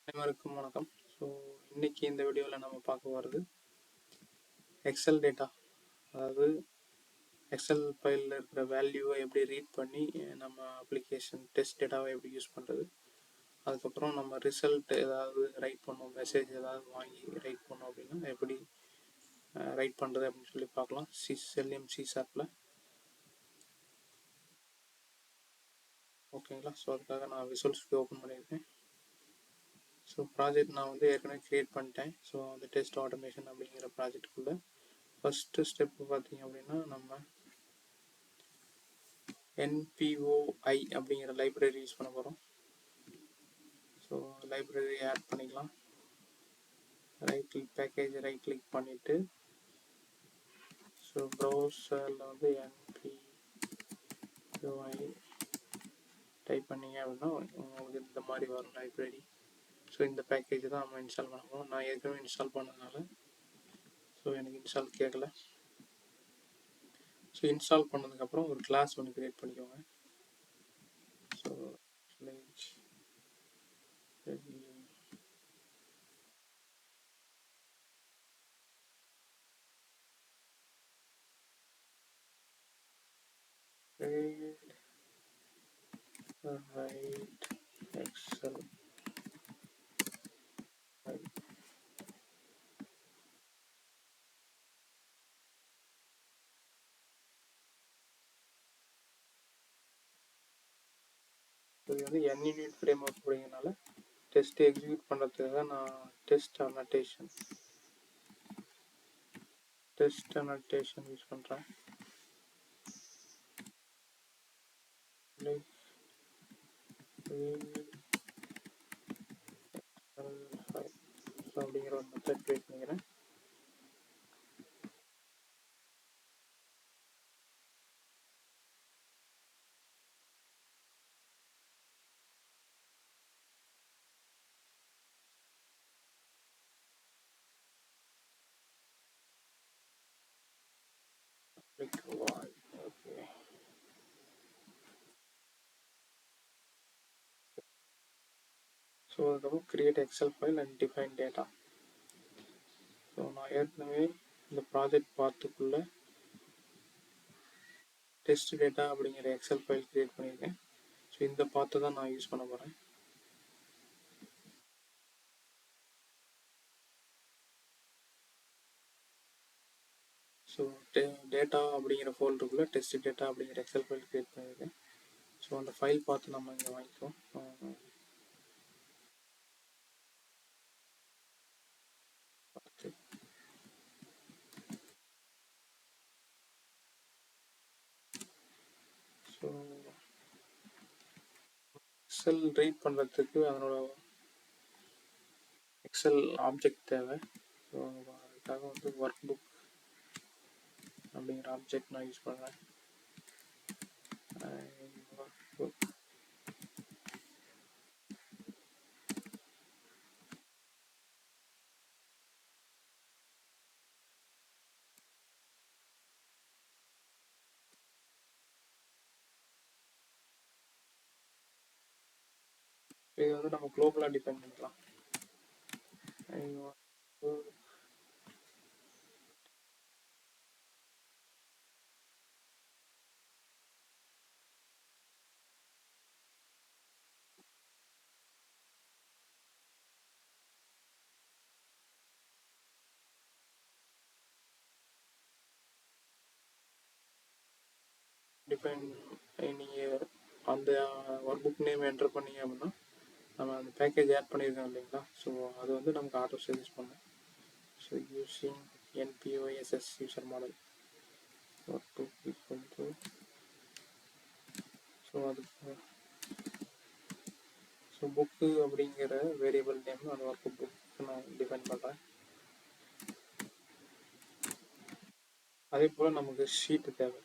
அனைவருக்கும் வணக்கம். ஸோ இன்னைக்கு இந்த வீடியோவில் நம்ம பார்க்க போகிறது எக்ஸல் டேட்டா. அதாவது எக்ஸல் ஃபைலில் இருக்கிற வேல்யூவை எப்படி ரீட் பண்ணி நம்ம அப்ளிகேஷன் டெஸ்ட் டேட்டாவை எப்படி யூஸ் பண்ணுறது, அதுக்கப்புறம் நம்ம ரிசல்ட் ஏதாவது ரைட் பண்ணோம், மெசேஜ் ஏதாவது வாங்கி ரைட் பண்ணோம் அப்படின்னா எப்படி ரைட் பண்ணுறது அப்படின்னு சொல்லி பார்க்கலாம். எல்எம்சி ஷார்ப்பில். ஓகேங்களா? ஸோ அதுக்காக நான் விசுவல் ஸ்டுடியோ ஓப்பன் பண்ணியிருக்கேன். ஸோ ப்ராஜெக்ட் நான் ஏற்கனவே க்ரியேட் பண்ணிட்டேன். ஸோ அந்த டெஸ்ட் ஆட்டோமேஷன் அப்படிங்கிற ப்ராஜெக்டுக்குள்ளே ஃபஸ்ட்டு ஸ்டெப்பு பார்த்தீங்க அப்படின்னா நம்ம NPOI அப்படிங்கிற லைப்ரரி யூஸ் பண்ண போகிறோம். ஸோ லைப்ரரி ஆட் பண்ணிக்கலாம். Right click package right click பண்ணிவிட்டு ஸோ ப்ரௌசரில் NPOI டைப் பண்ணிங்க அப்படின்னா உங்களுக்கு இந்த மாதிரி வரும் லைப்ரரி. ஸோ இந்த பேக்கேஜ் தான் நம்ம இன்ஸ்டால் பண்ண போகிறோம். நான் ஏற்கனவே இன்ஸ்டால் பண்ணதுனால ஸோ எனக்கு இன்ஸ்டால் கேட்கல. ஸோ இன்ஸ்டால் பண்ணதுக்கப்புறம் ஒரு கிளாஸ் ஒன்று க்ரியேட் பண்ணிக்கோங்க. ஸோ ரைட் எக்ஸல் இது NUnit ஃப்ரேம் ஒர்க் அப்படிங்கிறனால டெஸ்ட் எக்ஸிக்யூட் பண்ணுறதுக்காக நான் டெஸ்ட் அனோட்டேஷன் யூஸ் பண்ணுறேன். அப்படிங்கிற ஒரு மெத்தட் கிரியேட் பண்ணிக்கிறேன். ஓகே, ஸோ அதுக்கப்புறம் create Excel file and define data. So நான் ஏற்கனவே இந்த ப்ராஜெக்ட் பார்த்துக்குள்ள டெஸ்ட் டேட்டா அப்படிங்கிற எக்ஸல் ஃபைல் கிரியேட் பண்ணியிருக்கேன். ஸோ இந்த பார்த்து தான் நான் யூஸ் பண்ண போகிறேன். ஸோ டேட்டா அப்படிங்கிற ஃபோல்டருக்குள்ளே டெஸ்ட் டேட்டா அப்படிங்கிற எக்ஸல் ஃபைல் கிரியேட் பண்ணியிருக்கேன். ஸோ அந்த ஃபைல் பார்த்து நம்ம இங்கே வாங்கிக்குவோம். ஸோ எக்ஸல் ரீட் பண்ணுறதுக்கு அதனோட எக்ஸல் ஆப்ஜெக்ட் தேவை. ஸோ அதுக்காக ஒர்க் புக் அப்படிங்கிற ஆப்ஜெக்ட் நான் யூஸ் பண்ணுறேன். ஒர்க் புக் இது நம்ம குளோபலாக டிஃபைன் பண்ணிக்கலாம். டிஃபைன் நீங்கள் அந்த ஒர்க் புக் நேம் என்டர் பண்ணீங்க அப்படின்னா நம்ம அந்த பேக்கேஜ் ஆட் பண்ணியிருக்கோம் இல்லைங்களா? ஸோ அது நமக்கு ஆட்டோ சஜஸ்ட் பண்ணும். So using NPOSS user model work book equal to so book அப்படிங்கிற வேரியபிள் நேம் அந்த ஒர்க் புக் நான் டிஃபைன் பண்ணுறேன். அதே போல் நமக்கு ஷீட்டு தேவை.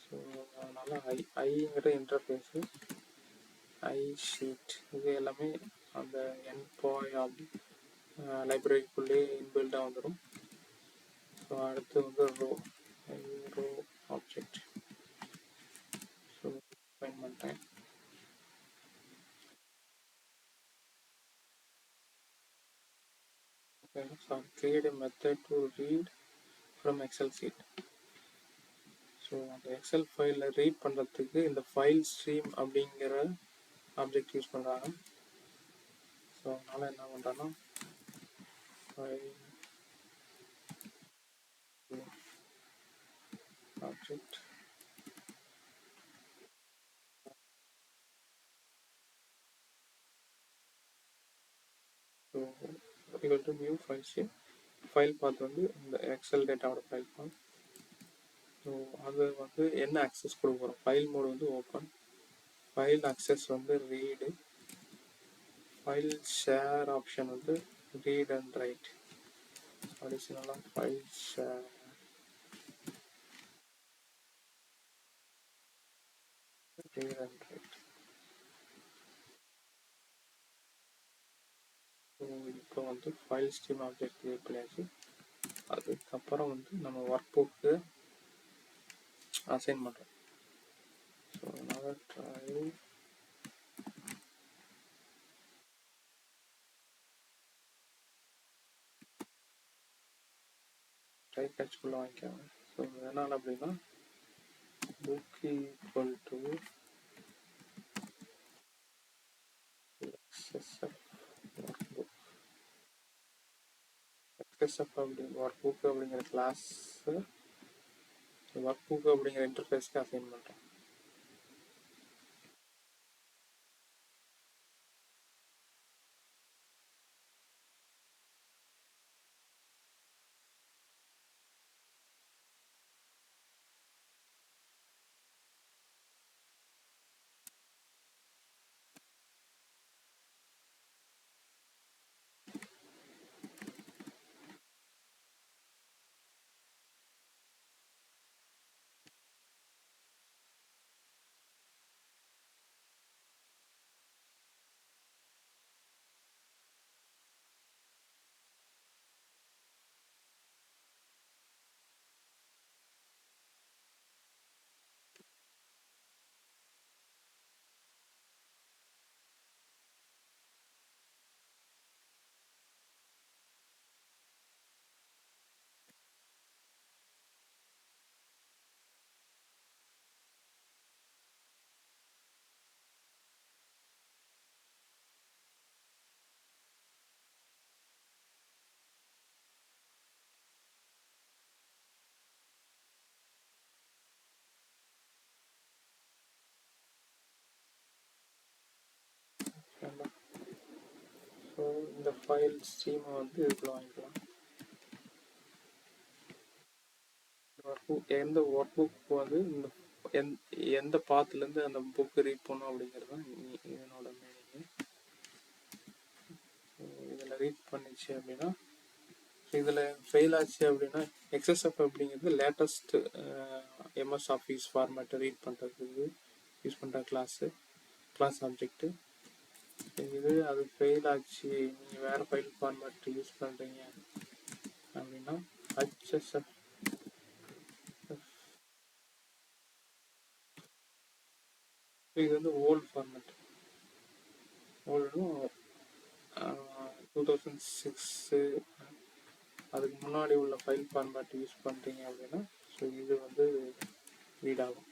ஸோ அதனால் ஐங்கிற இன்டர்ஃபேஸு ஐ ஷீட் இது எல்லாமே அந்த NPOI லைப்ரரிக்குள்ளே இன்பில்டாக வந்துடும். ஸோ அடுத்து ரோ ஆப்ஜெக்ட் ஸோ டிஃபைன் பண்ணுறேன். create a method to read from Excel sheet. So அந்த எக்ஸல் ஃபைலில் ரீட் பண்ணுறதுக்கு இந்த ஃபைல் ஸ்ட்ரீம் அப்படிங்கிற ஆப்ஜெக்ட் யூஸ் பண்ணுறாங்க. ஸோ அதனால் என்ன பண்ணுறேன்னா file object so equal to new file stream. File path வந்து இந்த எக்ஸல் டேட்டாவோட ஃபைல் பாத். ஸோ அது வந்து என்ன ஆக்சஸ் கொடுக்க போகிறோம், ஃபைல் மோடு வந்து ஓப்பன், ஃபைல் அக்சஸ் வந்து ரீடு, ஃபைல் ஷேர் ஆப்ஷன் வந்து ரீட் அண்ட் ரைட். அடிஷ்னலாக file share read and write. So இப்போ வந்து ஃபைல் ஸ்ட்ரீம் ஆப்ஜெக்ட் கிரியேட் பண்ணியாச்சு. அதுக்கப்புறம் வந்து நம்ம ஒர்க் புக்கு அசைன் பண்ணுறோம். ஸோ அதனால் ட்ரை கேட்ச்குள்ளே வாங்கிக்காங்க. ஸோ எதனால் அப்படின்னா book equal to XSF work book. XSF அப்படிங்கிற ஒர்க் புக் அப்படிங்கிற கிளாஸ் ஒர்க் புக் அப்படிங்கிற இன்டர்ஃபேஸ்க்கு அசைன் பண்ணுறோம். ஸோ இந்த ஃபைல் ஸ்ட்ரீமை வந்து இதுக்குள்ள வாங்கிக்கலாம். எந்த ஒர்க் புக் வந்து இந்த எந்த பாத்துலேருந்து அந்த புக்கு ரீட் பண்ணும் அப்படிங்கிறது தான் இதனோட மீனிங்கு. இதில் ரீட் பண்ணிச்சு அப்படின்னா இதில் ஃபெயில் ஆச்சு அப்படின்னா எக்ஸ்எஸ்எஃப் அப்படிங்கிறது லேட்டஸ்ட் எம்எஸ் ஆஃபீஸ் ஃபார்மேட்டை ரீட் பண்ணுறதுக்கு யூஸ் பண்ணுற கிளாஸ் ஆப்ஜெக்ட்டு. இது அது ஃபெயில் ஆச்சு, நீங்கள் வேறு ஃபைல் ஃபார்மேட் யூஸ் பண்ணுறீங்க அப்படின்னா ஹெச்எஸ்எஃப் இது வந்து ஓல்டு ஃபார்மேட். ஓல்டும் 2006 அதுக்கு முன்னாடி உள்ள ஃபைல் ஃபார்மேட் யூஸ் பண்ணுறீங்க அப்படின்னா ஸோ இது வந்து ரீட் ஆகும்.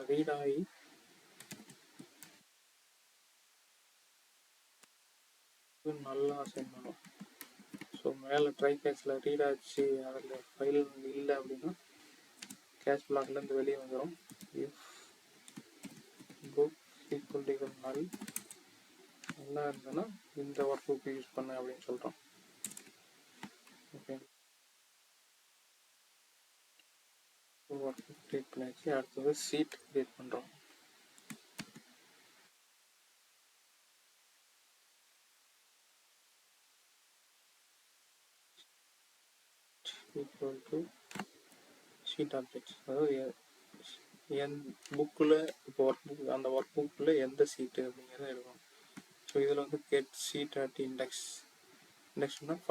ரீட் ஆகி நல்லா அசைன் பண்ணும். ஸோ மேலே ட்ரை கேட்சில் ரீட் ஆச்சு, அதில் ஃபைல் இல்லை அப்படின்னா கேட்ச் பிளாக்லேருந்து வெளியே வந்துடும். இஃப் புக் ஈக்குவல் டு நல் நல்லா இருந்ததுன்னா இந்த ஒர்க் புக் யூஸ் பண்ண அப்படின்னு சொல்கிறோம். ஓகே, ஒர்க் புக் கிரியேட் பண்ணியாச்சு. அடுத்தது சீட் கிரியேட் பண்ணுறோம். ஈக்குவல் டு ஷீட் ஆப்ஜெக்ட், அதாவது என் புக்கில் இப்போ ஒர்க் புக் அந்த ஒர்க் புக்கில் எந்த சீட்டு அப்படிங்கிறத எடுக்கணும். ஸோ இதில் வந்து கெட் சீட் அட் இண்டெக்ஸ். இண்டெக்ஸ்னால்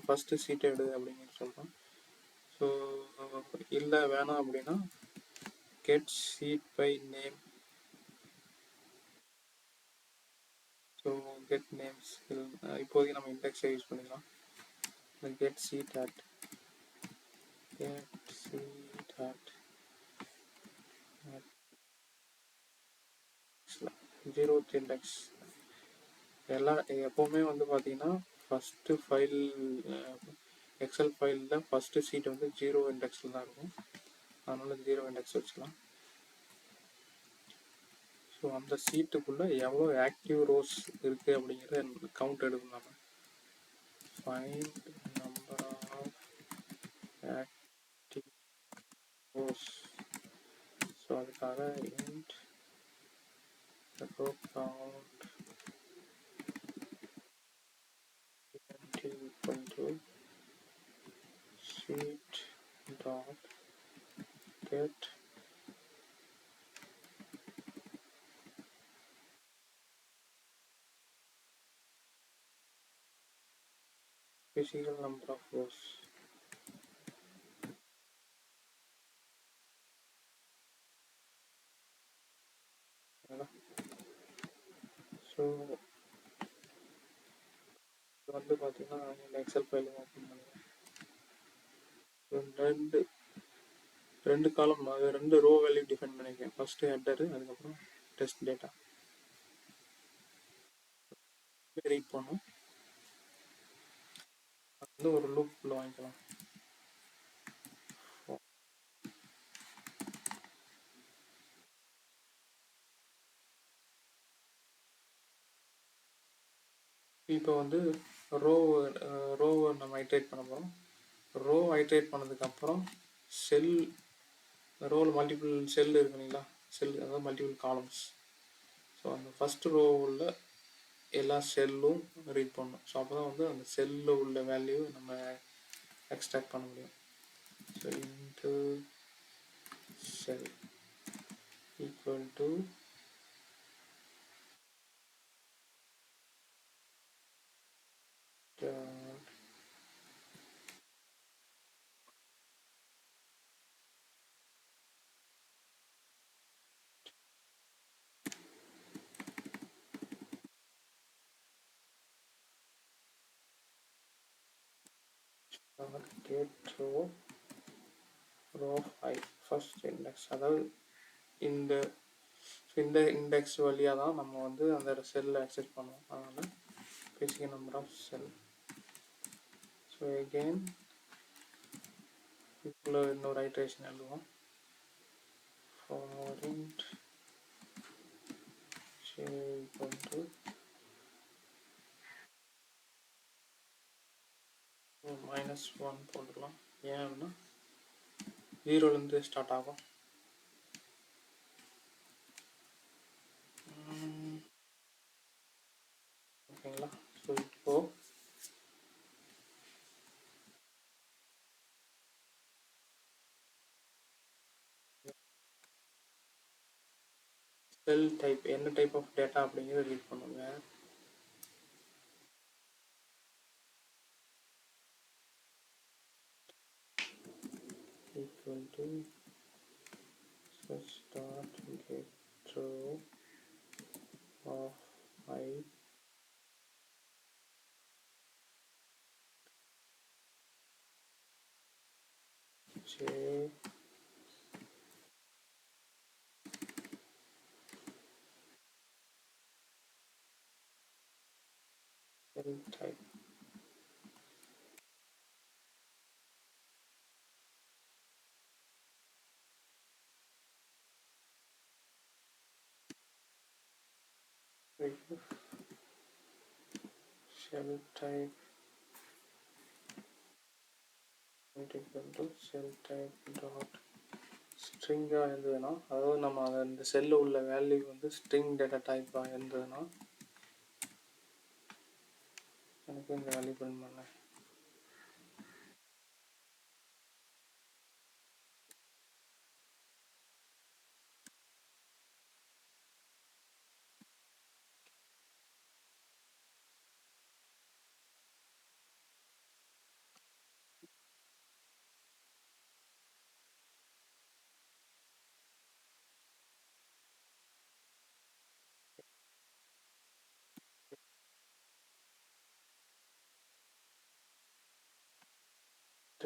ஃபஸ்ட்டு சீட்டை எடு அப்படிங்கிற சொல்கிறோம். ஸோ இல்லை வேணாம் அப்படின்னா get sheet by name. So get names இப்போதைக்கு நம்ம இண்டெக்ஸை யூஸ் பண்ணிக்கலாம். Get sheet at 0th index. எப்போவுமே வந்து பார்த்தீங்கன்னா ஃபஸ்ட்டு ஃபைல் எக்ஸல் ஃபைலில் ஃபஸ்ட்டு சீட் வந்து 0 இண்டெக்ஸில் தான் இருக்கும். அதனால் 0 இண்டெக்ஸ் வச்சுக்கலாம். ஸோ அந்த சீட்டுக்குள்ளே எவ்வளோ ஆக்டிவ் ரோஸ் இருக்குது அப்படிங்கிறத கவுண்ட் எடுக்கணும். நம்ம find number of active rows. So அதுக்காக int row count equal to sheet dot get physical number of rows. So இது வந்து பார்த்தீங்கன்னா இந்த எக்ஸல் ஃபைல் ஓப்பன் பண்ணுவேன். ரெண்டு காலம், அது 2 ரோ வேல்யூ டிஃபைன் பண்ணியிருக்கேன். ஃபஸ்ட்டு ஹெட்டரு, அதுக்கப்புறம் டெஸ்ட் டேட்டா ரீட் பண்ணோம். அது வந்து ஒரு லூப்புக்குள்ளே வாங்கிக்கலாம். இப்போ வந்து ரோவை நம்ம ஐட்ரேட் பண்ண போகிறோம். ரோ ஐட்ரேட் பண்ணதுக்கப்புறம் செல், ரோவில் மல்டிபிள் செல் இருக்கு இல்லைங்களா, செல் அதாவது மல்டிபிள் காலம்ஸ். ஸோ அந்த ஃபஸ்ட்டு ரோ உள்ள எல்லா செல்லும் ரீட் பண்ணணும். ஸோ அப்போ தான் வந்து அந்த செல்லில் உள்ள வேல்யூ நம்ம எக்ஸ்ட்ராக்ட் பண்ண முடியும். So into sell equal to get row 5 first index. அதாவது இந்த இண்டெக்ஸ் வழியாக தான் நம்ம வந்து அந்த செல்லை அக்சஸ் பண்ணுவோம். அதனால் physical number of cell. So again இப்போ இன்னொரு ஐட்ரேஷன் எழுதுவோம். for int j equal to -1 போட்டுக்கலாம். ஏன் அப்படின்னா 0லேருந்து ஸ்டார்ட் ஆகும். ஓகேங்களா. ஸோ இப்போ செல் டைப் என்ன டைப் ஆஃப் டேட்டா அப்படிங்கிறத ரீட் பண்ணுங்க. equal to search dot get row of I j cell type. Shell type equal to cell type dot ஸ்ட்ரிங்காக இருந்ததுன்னா, அதாவது நம்ம அதை இந்த செல்லில் உள்ள வேல்யூ வந்து ஸ்ட்ரிங் டேட்டா டைப்பாக இருந்ததுன்னா எனக்கு இந்த வேல்யூ பிரிண்ட் பண்ணேன்.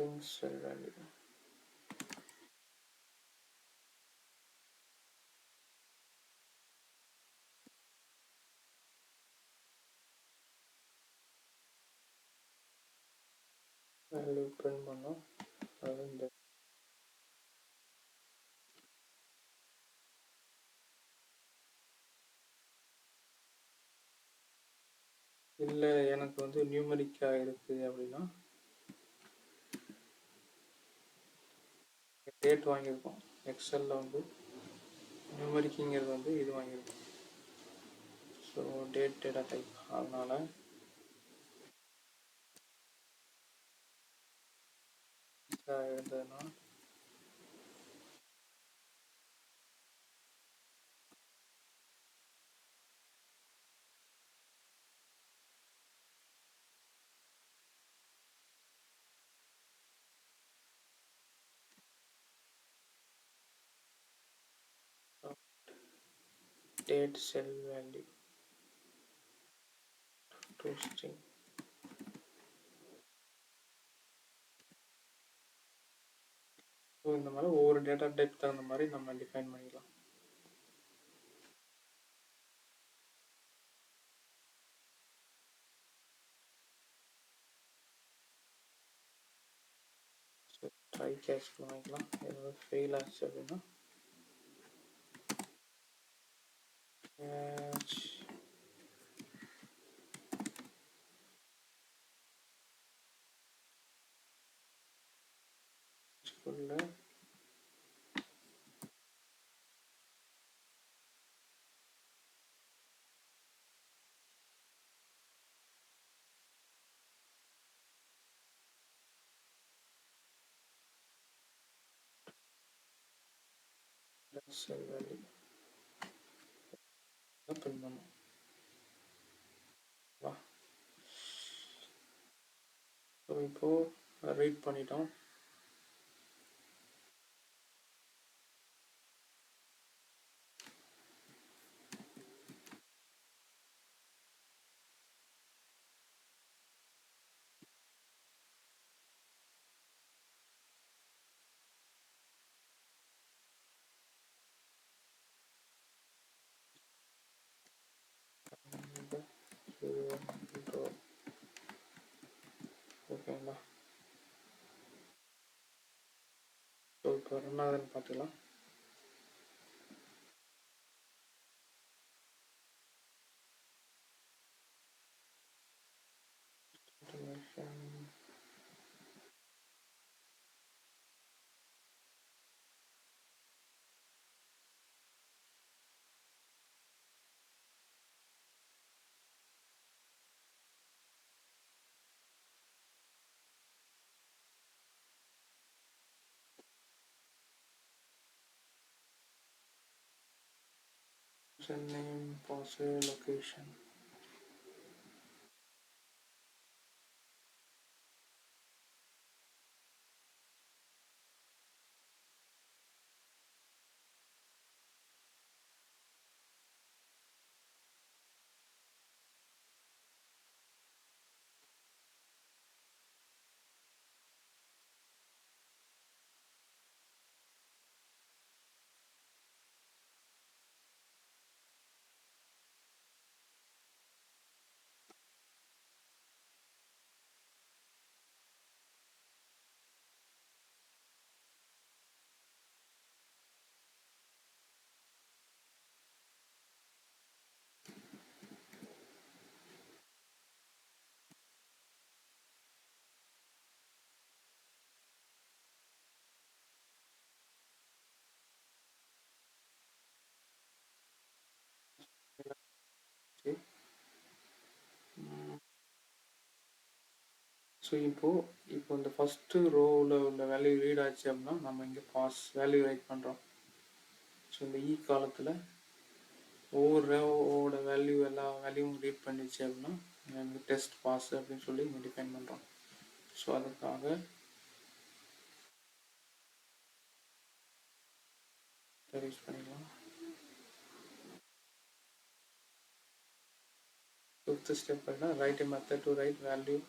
string cell value. Value print பண்ணோம். அது இந்த இல்லை எனக்கு வந்து நியூமரிக்காக இருக்குது அப்படின்னா டேட் வாங்கியிருக்கோம். எக்ஸலில் வந்து நியூமரிக்குங்கிறது வந்து இது வாங்கியிருக்கோம். So date data type. அதனால் இருந்ததுன்னா date cell value to string. So இந்த மாதிரி ஒவ்வொரு டேட்டா டைப் தகுந்த மாதிரி நம்ம டிஃபைன் பண்ணிக்கலாம். ஸோ ட்ரை கேஷ் வாங்கிக்கலாம். ஏதாவது ஃபெயில் ஆச்சு அப்படின்னா கேட்ச் ஃபுல்ல செல் வேல்யூ பிரிண்ட் பண்ணணும். வா ஸோ இப்போது ரீட் பண்ணிட்டோம். ஓகேங்களா? ஸோ இப்போ ரெண்டாவதுன்னு பார்த்துக்கலாம். Name, password, location. ஸோ இப்போ இந்த ஃபஸ்ட்டு ரோவில் உள்ள வேல்யூ ரீட் ஆச்சு அப்படின்னா நம்ம இங்கே பாஸ் வேல்யூ ரைட் பண்ணுறோம். ஸோ இந்த காலத்தில் ஒவ்வொரு ரோவோட வேல்யூ எல்லா வேல்யூவும் ரீட் பண்ணிச்சு அப்படின்னா எனக்கு டெஸ்ட் பாஸ் அப்படின்னு சொல்லி இங்கே டிஃபைன் பண்ணுறோம். ஸோ அதுக்காக யூஸ் பண்ணிக்கலாம். ஃபிஃப்த் ஸ்டெப் அப்படின்னா right a method to write value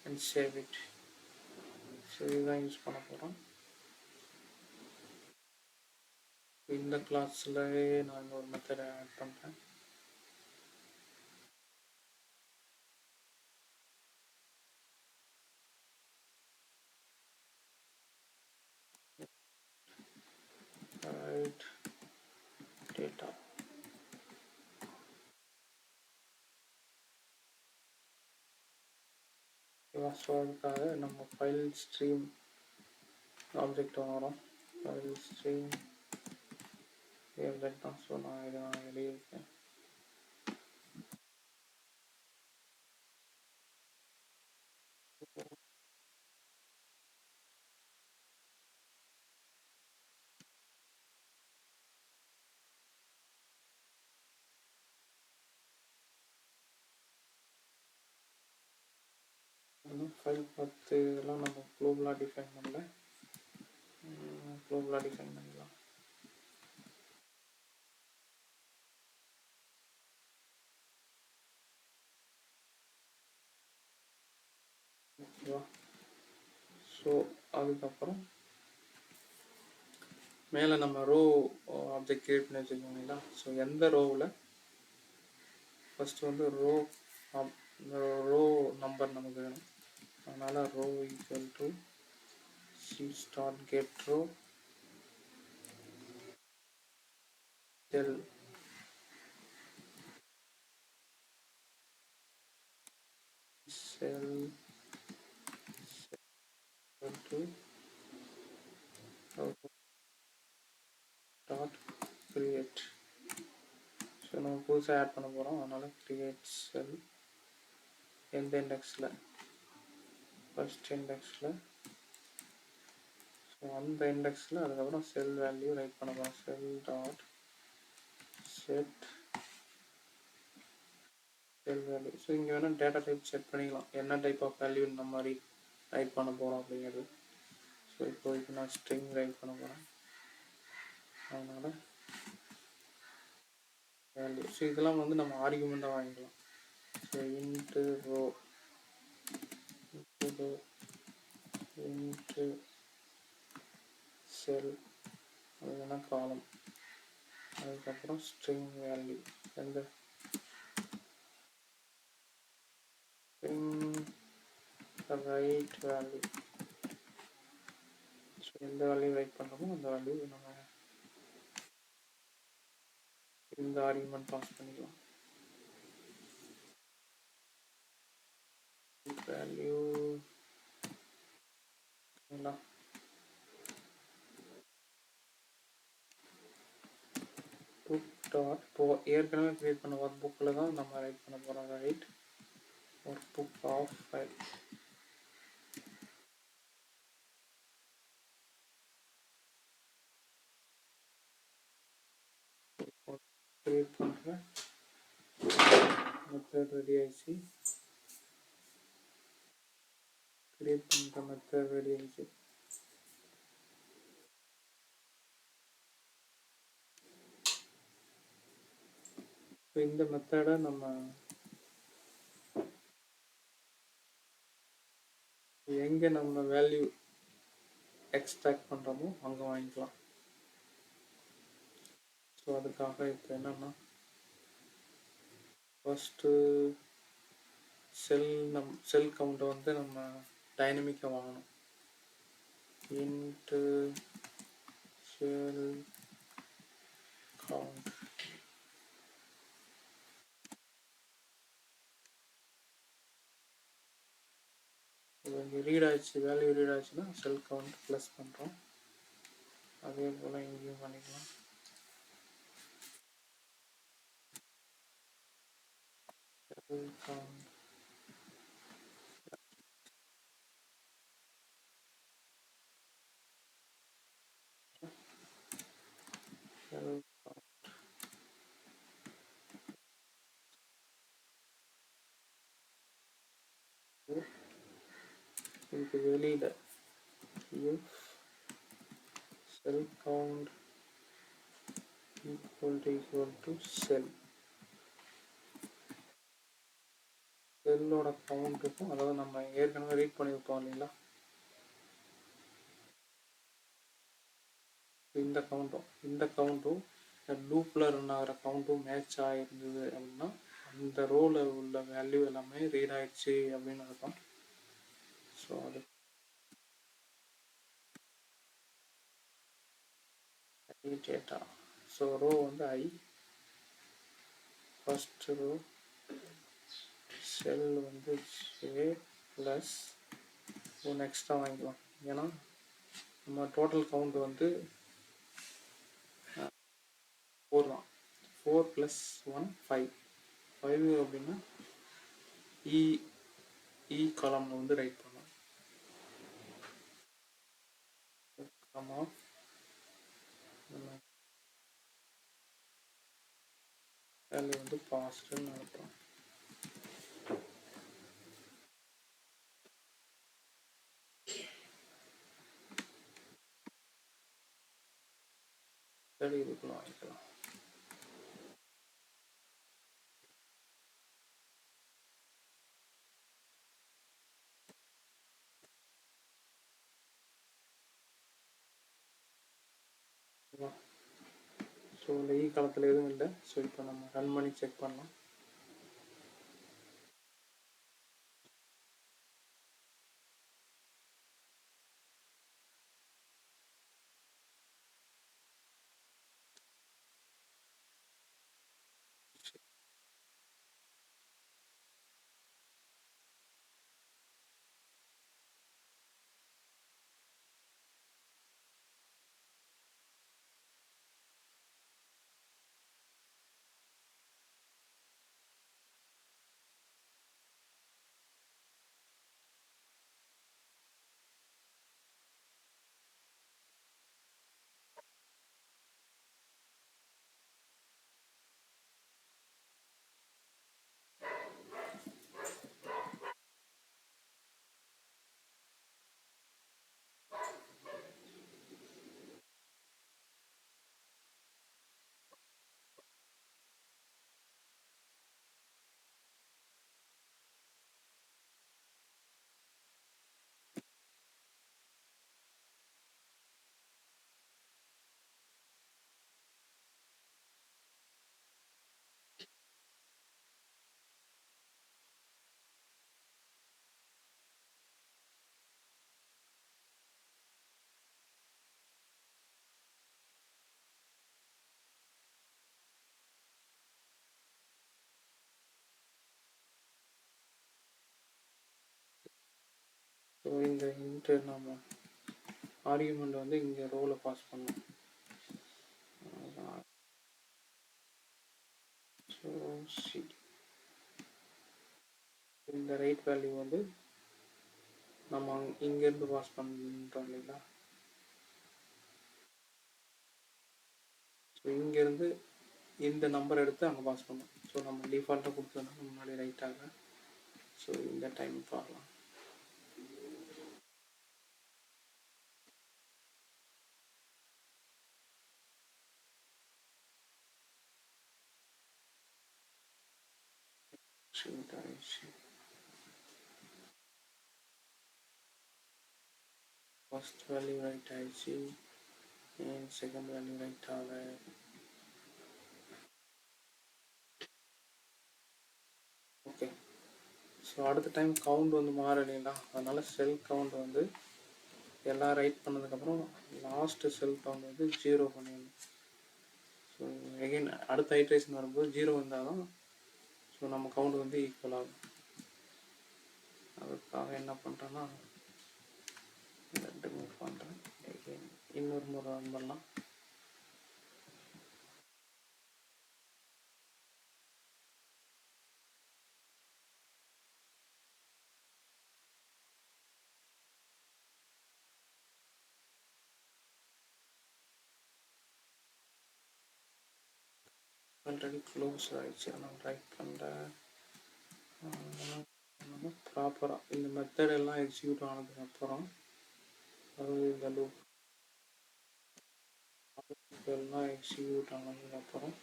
and save it. So இதுதான் யூஸ் பண்ண போகிறோம். இந்த கிளாஸ்லயே நான் ஒரு மெத்தடை ஆட் பண்ணுறேன். Right data. ஸோ அதுக்காக நம்ம ஃபைல் ஸ்ட்ரீம் ஆப்ஜெக்ட் வரும். ஃபைல் ஸ்ட்ரீம் ஆப்ஜெக்ட் தான். ஸோ நான் இதை எழுதியிருக்கேன். ஃபைல் பார்த்து இதெல்லாம் நம்ம குளோபலாக டிஃபைன் பண்ணல. குளோபலாக டிஃபைன் பண்ணிக்கலாம். ஓகேவா? ஸோ அதுக்கப்புறம் மேலே நம்ம ரோ ஆப்ஜெக்ட் கிரியேட் பண்ணி வச்சுருக்கோம் இல்லைங்களா? ஸோ எந்த ரோவில் ஃபஸ்ட்டு வந்து ரோ நம்பர் நமக்கு வேணும். அதனால் ரோ ஈக்குவல் டு சி start get row cell cell to dot create. So நம்ம புதுசாக ஆட் பண்ண போகிறோம். அதனால் கிரியேட் செல் எந்த இண்டெக்ஸில், ஃபர்ஸ்ட் இண்டெக்ஸில். ஸோ அந்த இண்டெக்ஸில் அதுக்கப்புறம் செல் வேல்யூ ரைட் பண்ண போகிறோம். Cell dot set cell value. So இங்கே வேணால் டேட்டா டைப் செட் பண்ணிக்கலாம், என்ன டைப் ஆஃப் வேல்யூ நம்ம ரைட் பண்ண போகிறோம் அப்படிங்கிறது. ஸோ இப்போதைக்கு நான் ஸ்ட்ரிங் ரைட் பண்ண போகிறேன். அதனால் வேல்யூ. ஸோ இதெல்லாம் வந்து நம்ம ஆர்குமெண்ட்டாக வாங்கிக்கலாம். So int row int cell அதுனா காலம். அதுக்கப்புறம் ஸ்ட்ரிங் வேல்யூ எந்த ஸ்ட்ரிங் ரைட் வேல்யூ. ஸோ எந்த வேல்யூ ரைட் பண்ணுறோமோ அந்த வேல்யூ நம்ம இந்த ஆர்குமெண்ட் பாஸ் பண்ணிக்கலாம். வேல்யூ புக் டாட் ஏற்கனவே கிரியேட் பண்ண ஒர்க் புக்கில் தான் நம்ம ரைட் பண்ண போகிறோம். Write workbook of file. Create பண்ணுறேன். மெத்தட் ரெடி ஆயிடுச்சு. கிரியேட் பண்ணுற மெத்தட் ரெடி ஆயிடுச்சு. இப்போ இந்த மெத்தடை நம்ம எங்கே நம்ம வேல்யூ எக்ஸ்ட்ராக்ட் பண்ணுறோமோ அங்கே வாங்கிக்கலாம். ஸோ அதுக்காக இப்போ என்னென்னா ஃபஸ்ட்டு செல் கவுண்ட்டை வந்து நம்ம டைனமிக்காக வாங்கணும். இன்ட்டு செல் கவுண்ட். இங்கே ரீட் ஆயிடுச்சு, வேல்யூ ரீட் ஆயிடுச்சுன்னா செல் கவுண்ட் ப்ளஸ் பண்ணுறோம். அதே போல் இங்கேயும் பண்ணிக்கலாம். செல் கவுண்ட் செல் இதுக்கு வெளியில் if cell count equal to cell, செல்லோட கவுண்ட்டுக்கும், அதாவது நம்ம ஏற்கனவே ரீட் பண்ணியிருப்போம் இல்லைங்களா, இந்த கவுண்ட்டும் இந்த லூப்பில் ரன் ஆகிற கவுண்ட்டும் மேட்ச் ஆகிருந்தது அப்படின்னா அந்த ரோவில் உள்ள வேல்யூ எல்லாமே ரீட் ஆயிடுச்சு அப்படின்னு அர்த்தம். ஸோ அது டேட்டா. ஸோ ரோ வந்து ஐ, ஃபர்ஸ்ட் ரோ, செல் வந்து ஜே ப்ளஸ் ஒன்று எக்ஸ்ட்ரா வாங்கிக்கலாம். ஏன்னா நம்ம டோட்டல் கவுண்ட் வந்து 4 தான். 4 + 1 5. 5 அப்படின்னா இ காலம்ல வந்து ரைட் பண்ணலாம். கமா வேல்யூ வந்து பாஸ்ட்னு அர்த்தம். சரி, இதுக்குள்ள வாங்கிக்கலாம். ஸோ இந்த இ காலத்தில் எதுவும் இல்லை. ஸோ இப்போ நம்ம ரன் பண்ணி செக் பண்ணலாம். ஸோ இந்த இன்ட்டு நம்ம ஆர்குமெண்ட் வந்து இங்கே ரோவில் பாஸ் பண்ணோம். ஸோ இந்த ரைட் வேல்யூ வந்து நம்ம இங்கேருந்து பாஸ் பண்ணுறோம் இல்லைங்களா. ஸோ இங்கேருந்து இந்த நம்பர் எடுத்து அங்கே பாஸ் பண்ணோம். ஸோ நம்ம டிஃபால்ட்டாக கொடுத்தோம்னா முன்னாடி ரைட்டாக. ஸோ இந்த டைம் பார்க்கலாம். ஃபர்ஸ்ட் வேல்யூ ரைட் ஆயிடுச்சு, செகண்ட் வேல்யூ ரைட் ஆகல. ஓகே, ஸோ அடுத்த டைம் கவுண்ட் வந்து மாறலைங்களா, அதனால செல் கவுண்ட் வந்து எல்லாம் ரைட் பண்ணதுக்கப்புறம் லாஸ்ட்டு செல் கவுண்ட் வந்து 0 பண்ணிடணும். ஸோ எகைன் அடுத்த ஐட்ரேஷன் வரும்போது 0 வந்தால் தான் ஸோ நம்ம கவுண்ட் வந்து ஈக்குவல் ஆகும். அதுக்காக என்ன பண்ணுறேன்னா ரெண்டு மூவ் பண்ணுறேன். எகைன் இன்னொரு முறை ரன் பண்ணலாம். ஆல்ரெடி க்ளோஸ் ஆகிடுச்சு. நான் ரைட் பண்ணுறேன். ப்ராப்பராக இந்த மெத்தட் எல்லாம் எக்ஸிக்யூட் ஆனதுக்கப்புறம், அதாவது இந்த லூப் எல்லாம் எக்ஸிக்யூட் ஆனதுக்கப்புறம்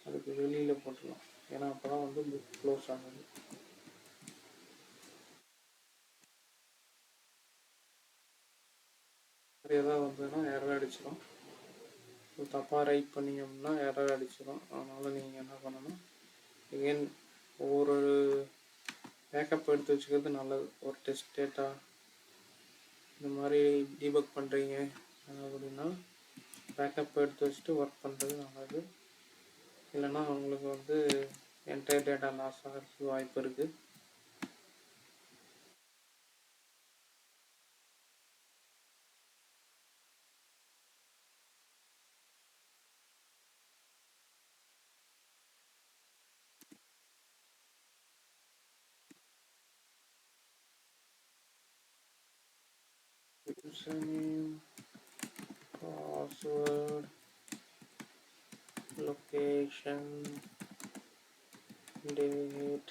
அதுக்கு வெளியில் போட்டுடலாம். ஏன்னா அப்போ தான் வந்து புக் க்ளோஸ் ஆகுது. ஏதாவது வந்ததுன்னா எரர் அடிச்சிடும். தப்பாக ரைட் பண்ணிங்கன்னா எரர் அடிச்சிடும். அதனால் நீங்கள் என்ன பண்ணணும், எகெயின் ஒவ்வொரு பேக்கப் எடுத்து வச்சுக்கிறது நல்லது. ஒரு டெஸ்ட் டேட்டா இந்த மாதிரி டீபக் பண்ணுறீங்க அப்படின்னா பேக்கப் எடுத்து வச்சுட்டு ஒர்க் பண்ணுறது நல்லது. இல்லைன்னா உங்களுக்கு வந்து என்டையர் டேட்டா லாஸ் ஆகிறதுக்கு வாய்ப்பு இருக்குது. username, password, location, date,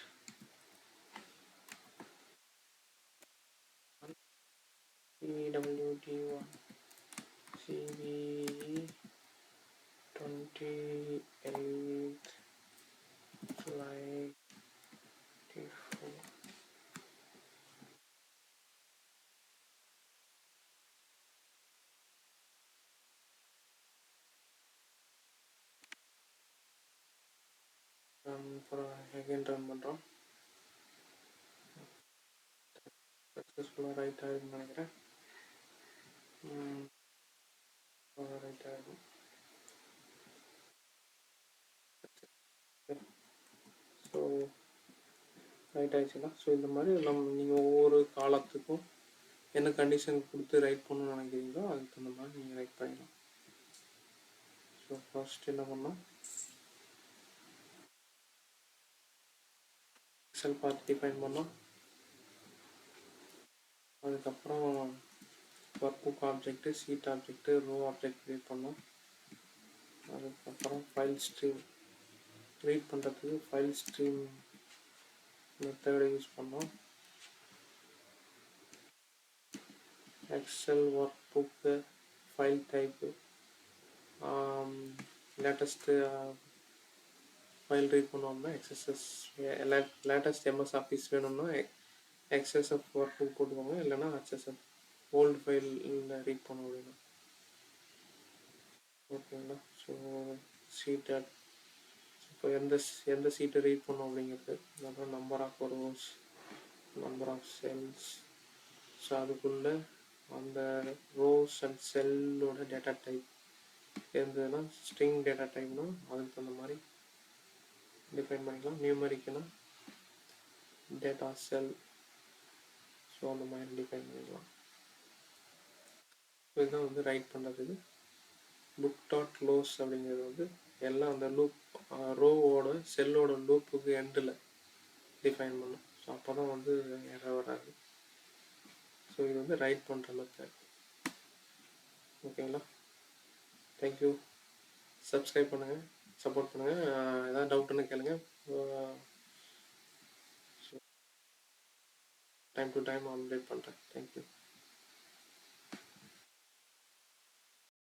EWD1, CVE 28th July 24. அப்புறம் அகைன் ரன் பண்ணுறோம். சக்ஸஸ்ஃபுல்லாக ரைட் ஆகிடுன்னு நினைக்கிறேன். ரைட் ஆகிடும். ஸோ ரைட் ஆகிடுச்சுன்னா, ஸோ இந்த மாதிரி நீங்கள் ஒவ்வொரு காலத்துக்கும் என்ன கண்டிஷன் கொடுத்து ரைட் பண்ணணும்னு நினைக்கிறீங்களோ அதுக்கு தகுந்த மாதிரி நீங்கள் ரைட் பண்ணிக்கலாம். ஸோ ஃபர்ஸ்ட் என்ன பண்ணோம், எக்ஸல் பார்த்து டிஃபைன் பண்ணோம். அதுக்கப்புறம் workbook object, sheet object, row object create பண்ணோம். அதுக்கப்புறம் ஃபைல் ஸ்ட்ரீம் ரீட் பண்ணுறதுக்கு ஃபைல் ஸ்ட்ரீம் மெத்தடை யூஸ் பண்ணோம். Excel workbook file type latest file read பண்ணோம்னா எக்ஸ்எஸ்எஸ், லேட்டஸ்ட் எம்எஸ் ஆஃபீஸ் வேணும்னா எக்ஸ்எஸ்எஃப் ஒர்க் புக் போட்டுக்கோங்க. இல்லைன்னா ஹெச்எஸ்எஃப் ஓல்டு ஃபைலில் ரீட் பண்ண முடியும். ஓகேங்களா? ஸோ சீட்டை இப்போ எந்த சீட்டை ரீட் பண்ணோம் அப்படிங்கிறது, அப்புறம் number of rows, number of cells. So அதுக்குள்ளே அந்த ரோஸ் அண்ட் செல்லோட டேட்டா டைப் இருந்ததுன்னா ஸ்ட்ரிங் டேட்டா டைப்னா அதுக்கு தகுந்த மாதிரி டிஃபைன் பண்ணிக்கலாம். நியூமரிக்குன்னா டேட்டா செல், ஸோ அந்த மாதிரி டிஃபைன் பண்ணிக்கலாம். ஸோ இதுதான் வந்து ரைட் பண்ணுறதுக்கு புக் டாட் க்ளோஸ் அப்படிங்கிறது வந்து எல்லாம் அந்த லூப் ரோவோட செல்லோட லூப்புக்கு எண்டில் டிஃபைன் பண்ணும். ஸோ அப்போ தான் வந்து எரர் வராது. ஸோ இது வந்து ரைட் பண்ணுற மெத்தட். ஓகேங்களா? தேங்க்யூ. சப்ஸ்கிரைப் பண்ணுங்கள், சப்போர்ட் பண்ணுங்கள். ஏதாவது டவுட்டுன்னு கேளுங்க. டைம் டு டைம் அப்டேட் பண்ணுறேன். தேங்க்யூ.